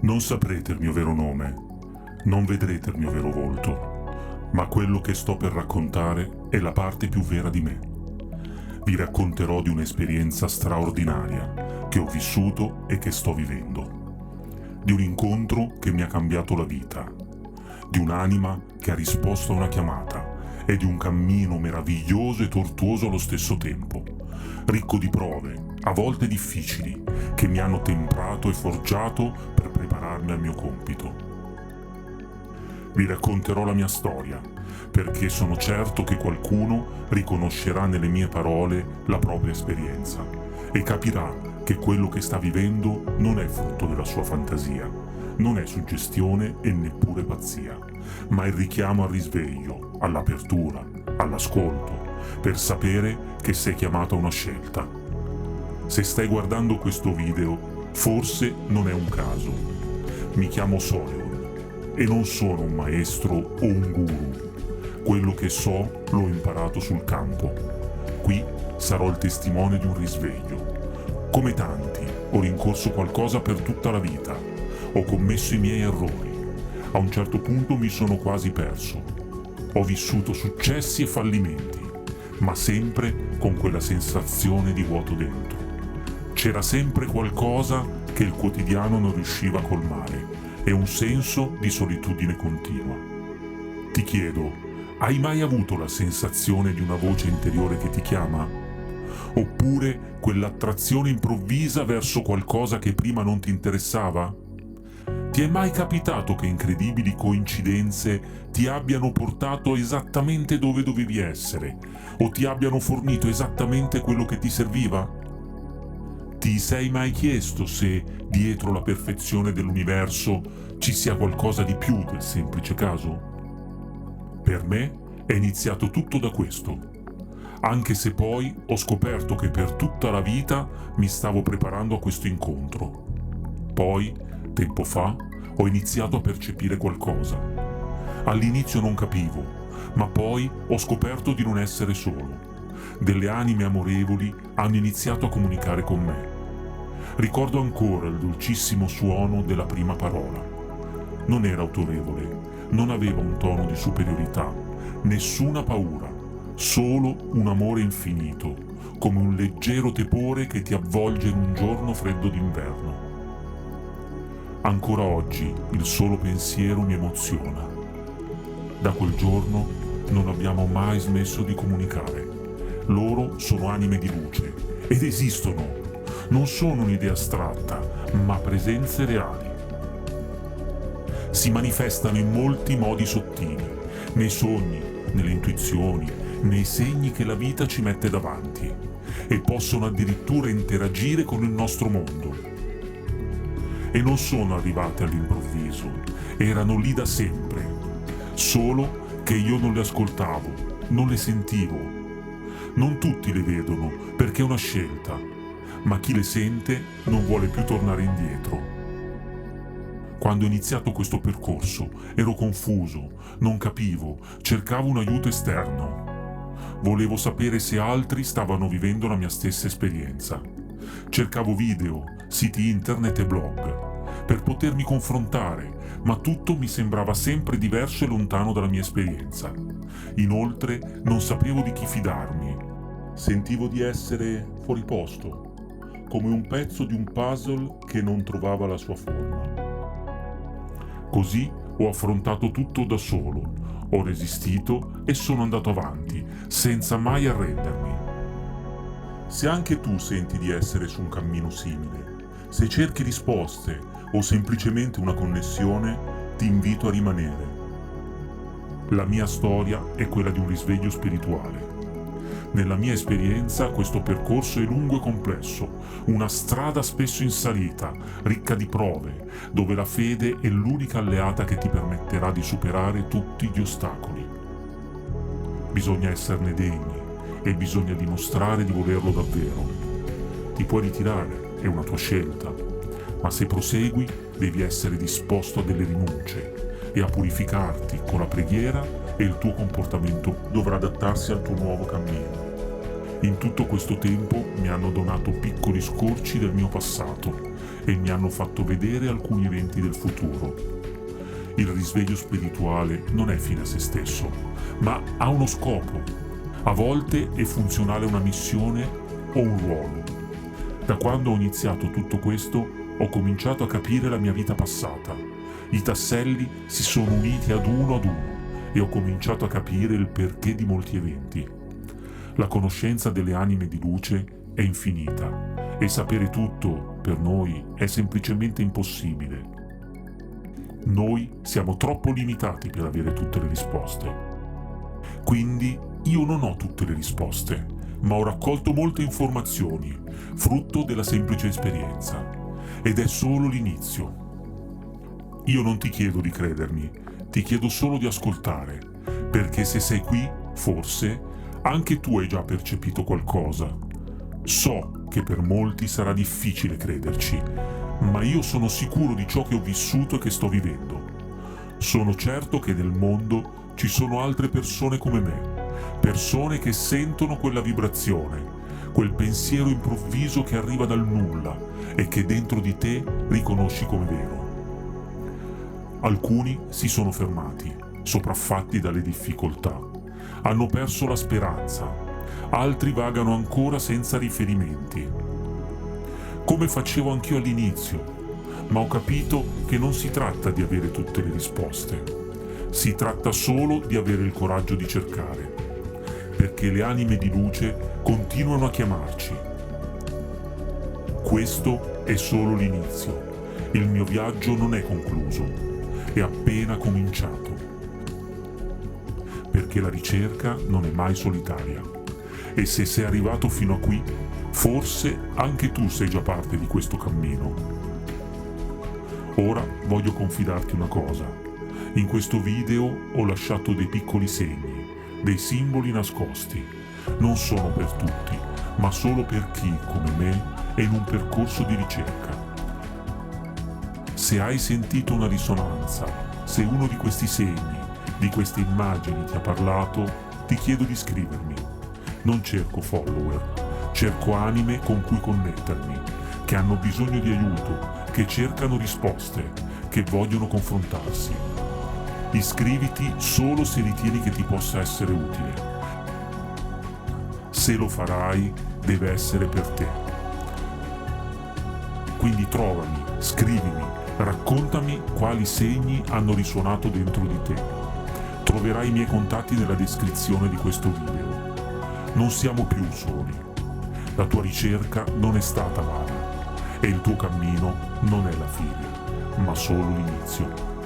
Non saprete il mio vero nome, non vedrete il mio vero volto, ma quello che sto per raccontare è la parte più vera di me. Vi racconterò di un'esperienza straordinaria che ho vissuto e che sto vivendo, di un incontro che mi ha cambiato la vita, di un'anima che ha risposto a una chiamata e di un cammino meraviglioso e tortuoso allo stesso tempo, ricco di prove, a volte difficili, che mi hanno temprato e forgiato per prepararmi al mio compito. Vi racconterò la mia storia, perché sono certo che qualcuno riconoscerà nelle mie parole la propria esperienza e capirà che quello che sta vivendo non è frutto della sua fantasia, non è suggestione e neppure pazzia, ma il richiamo al risveglio, all'apertura, all'ascolto, per sapere che sei chiamato a una scelta. Se stai guardando questo video, forse non è un caso. Mi chiamo Soleon e non sono un maestro o un guru. Quello che so l'ho imparato sul campo. Qui sarò il testimone di un risveglio. Come tanti, ho rincorso qualcosa per tutta la vita. Ho commesso i miei errori. A un certo punto mi sono quasi perso. Ho vissuto successi e fallimenti, ma sempre con quella sensazione di vuoto dentro. C'era sempre qualcosa che il quotidiano non riusciva a colmare e un senso di solitudine continua. Ti chiedo, hai mai avuto la sensazione di una voce interiore che ti chiama? Oppure quell'attrazione improvvisa verso qualcosa che prima non ti interessava? Ti è mai capitato che incredibili coincidenze ti abbiano portato esattamente dove dovevi essere o ti abbiano fornito esattamente quello che ti serviva? Ti sei mai chiesto se dietro la perfezione dell'universo ci sia qualcosa di più del semplice caso? Per me è iniziato tutto da questo, anche se poi ho scoperto che per tutta la vita mi stavo preparando a questo incontro. Poi, tempo fa, ho iniziato a percepire qualcosa. All'inizio non capivo, ma poi ho scoperto di non essere solo. Delle anime amorevoli hanno iniziato a comunicare con me. Ricordo ancora il dolcissimo suono della prima parola. Non era autorevole, non aveva un tono di superiorità, nessuna paura, solo un amore infinito, come un leggero tepore che ti avvolge in un giorno freddo d'inverno. Ancora oggi il solo pensiero mi emoziona. Da quel giorno non abbiamo mai smesso di comunicare. Loro sono anime di luce ed esistono. Non sono un'idea astratta, ma presenze reali. Si manifestano in molti modi sottili, nei sogni, nelle intuizioni, nei segni che la vita ci mette davanti e possono addirittura interagire con il nostro mondo. E non sono arrivate all'improvviso, erano lì da sempre, solo che io non le ascoltavo, non le sentivo. Non tutti le vedono perché è una scelta, ma chi le sente non vuole più tornare indietro. Quando ho iniziato questo percorso ero confuso, non capivo, cercavo un aiuto esterno. Volevo sapere se altri stavano vivendo la mia stessa esperienza. Cercavo video, siti internet e blog per potermi confrontare, ma tutto mi sembrava sempre diverso e lontano dalla mia esperienza. Inoltre non sapevo di chi fidarmi. Sentivo di essere fuori posto, come un pezzo di un puzzle che non trovava la sua forma. Così ho affrontato tutto da solo, ho resistito e sono andato avanti, senza mai arrendermi. Se anche tu senti di essere su un cammino simile, se cerchi risposte o semplicemente una connessione, ti invito a rimanere. La mia storia è quella di un risveglio spirituale. Nella mia esperienza questo percorso è lungo e complesso, una strada spesso in salita, ricca di prove, dove la fede è l'unica alleata che ti permetterà di superare tutti gli ostacoli. Bisogna esserne degni e bisogna dimostrare di volerlo davvero. Ti puoi ritirare, è una tua scelta, ma se prosegui devi essere disposto a delle rinunce e a purificarti con la preghiera e il tuo comportamento dovrà adattarsi al tuo nuovo cammino. In tutto questo tempo mi hanno donato piccoli scorci del mio passato e mi hanno fatto vedere alcuni eventi del futuro. Il risveglio spirituale non è fine a se stesso, ma ha uno scopo. A volte è funzionale una missione o un ruolo. Da quando ho iniziato tutto questo, ho cominciato a capire la mia vita passata. I tasselli si sono uniti ad uno e ho cominciato a capire il perché di molti eventi. La conoscenza delle anime di luce è infinita e sapere tutto per noi è semplicemente impossibile. Noi siamo troppo limitati per avere tutte le risposte. Quindi io non ho tutte le risposte, ma ho raccolto molte informazioni, frutto della semplice esperienza. Ed è solo l'inizio. Io non ti chiedo di credermi, ti chiedo solo di ascoltare, perché se sei qui, forse, anche tu hai già percepito qualcosa. So che per molti sarà difficile crederci, ma io sono sicuro di ciò che ho vissuto e che sto vivendo. Sono certo che nel mondo ci sono altre persone come me, persone che sentono quella vibrazione, quel pensiero improvviso che arriva dal nulla e che dentro di te riconosci come vero. Alcuni si sono fermati, sopraffatti dalle difficoltà. Hanno perso la speranza, altri vagano ancora senza riferimenti. Come facevo anch'io all'inizio, ma ho capito che non si tratta di avere tutte le risposte. Si tratta solo di avere il coraggio di cercare, perché le anime di luce continuano a chiamarci. Questo è solo l'inizio. Il mio viaggio non è concluso, è appena cominciato. Perché la ricerca non è mai solitaria. E se sei arrivato fino a qui, forse anche tu sei già parte di questo cammino. Ora voglio confidarti una cosa. In questo video ho lasciato dei piccoli segni, dei simboli nascosti. Non sono per tutti, ma solo per chi, come me, è in un percorso di ricerca. Se hai sentito una risonanza, se uno di questi segni, di queste immagini ti ha parlato, ti chiedo di scrivermi. Non cerco follower. Cerco anime con cui connettermi, che hanno bisogno di aiuto, che cercano risposte, che vogliono confrontarsi. Iscriviti solo se ritieni che ti possa essere utile. Se lo farai, deve essere per te. Quindi trovami, scrivimi, raccontami quali segni hanno risuonato dentro di te. Troverai i miei contatti nella descrizione di questo video. Non siamo più soli. La tua ricerca non è stata vana e il tuo cammino non è la fine, ma solo l'inizio.